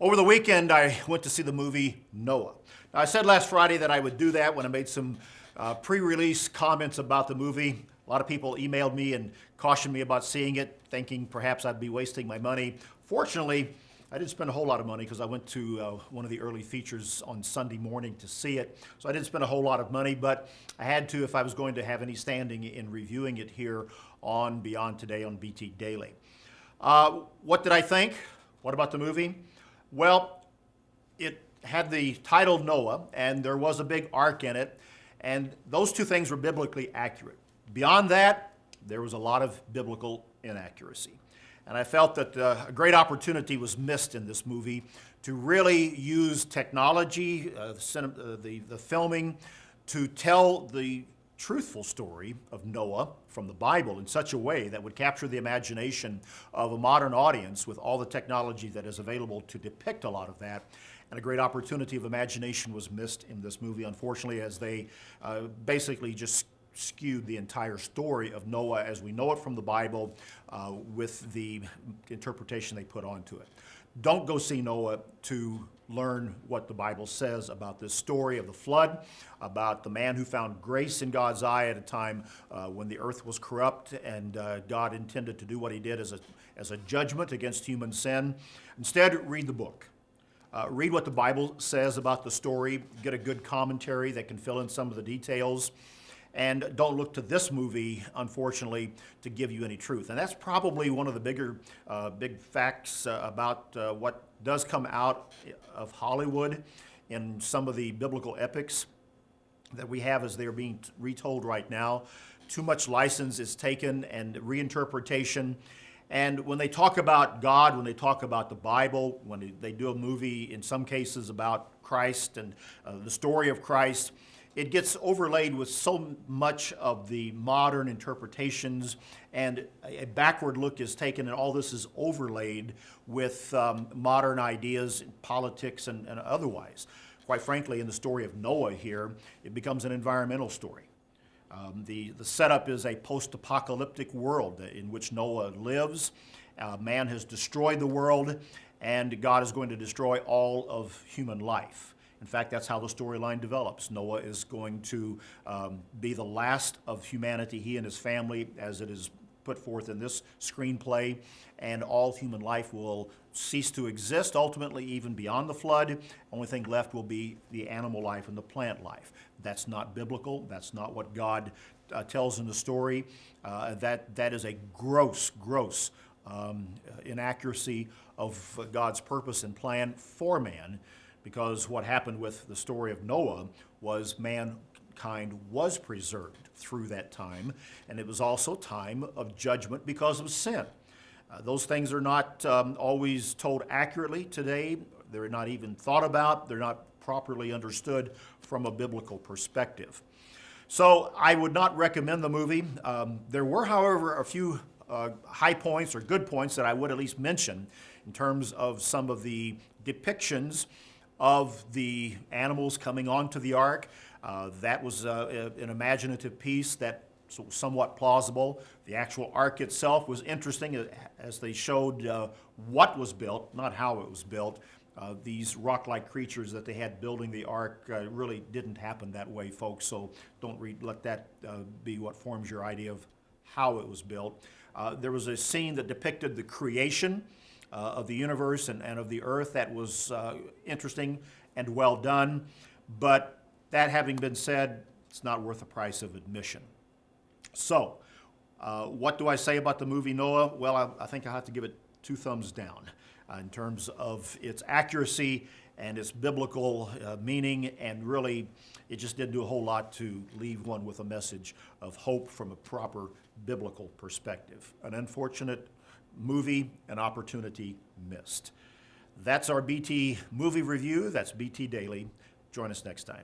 Over the weekend, I went to see the movie Noah. Now, I said last Friday that I would do that when I made some pre-release comments about the movie. A lot of people emailed me and cautioned me about seeing it, thinking perhaps I'd be wasting my money. Fortunately, I didn't spend a whole lot of money because I went to one of the early features on Sunday morning to see it. So I didn't spend a whole lot of money, but I had to if I was going to have any standing in reviewing it here on Beyond Today on BT Daily. What did I think? What about the movie? Well, it had the title Noah, and there was a big ark in it, and those two things were biblically accurate. Beyond that, there was a lot of biblical inaccuracy. And I felt that a great opportunity was missed in this movie to really use technology, the filming, to tell the truthful story of Noah from the Bible in such a way that would capture the imagination of a modern audience with all the technology that is available to depict a lot of that. And a great opportunity of imagination was missed in this movie, unfortunately, as they basically just skewed the entire story of Noah as we know it from the Bible with the interpretation they put onto it. Don't go see Noah to learn what the Bible says about this story of the flood, about the man who found grace in God's eye at a time when the earth was corrupt and God intended to do what he did as a judgment against human sin. Instead, read the book. Read what the Bible says about the story, get a good commentary that can fill in some of the details, and don't look to this movie, unfortunately, to give you any truth. And that's probably one of the big facts about what does come out of Hollywood in some of the biblical epics that we have as they're being retold right now. Too much license is taken and reinterpretation. And when they talk about God, when they talk about the Bible, when they do a movie, in some cases, about Christ and the story of Christ, it gets overlaid with so much of the modern interpretations, and a backward look is taken, and all this is overlaid with modern ideas, politics, and otherwise. Quite frankly, in the story of Noah here, it becomes an environmental story. The setup is a post-apocalyptic world in which Noah lives. Man has destroyed the world, and God is going to destroy all of human life. In fact, that's how the storyline develops. Noah is going to be the last of humanity, he and his family, as it is put forth in this screenplay, and all human life will cease to exist, ultimately even beyond the flood. Only thing left will be the animal life and the plant life. That's not biblical. That's not what God tells in the story. That is a gross inaccuracy of God's purpose and plan for man, because what happened with the story of Noah was mankind was preserved through that time, and it was also time of judgment because of sin. Those things are not always told accurately today. They're not even thought about. They're not properly understood from a biblical perspective. So I would not recommend the movie. There were, however, a few high points or good points that I would at least mention in terms of some of the depictions of the animals coming onto the ark. That was an imaginative piece that was somewhat plausible. The actual ark itself was interesting as they showed what was built, not how it was built. These rock-like creatures that they had building the ark really didn't happen that way, folks, so don't let that be what forms your idea of how it was built. There was a scene that depicted the creation of the universe and of the earth that was interesting and well done. But that having been said, it's not worth the price of admission. So, what do I say about the movie Noah? Well, I think I have to give it 2 thumbs down in terms of its accuracy and its biblical meaning, and really it just didn't do a whole lot to leave one with a message of hope from a proper biblical perspective. An unfortunate movie, an opportunity missed. That's our BT movie review. That's BT Daily. Join us next time.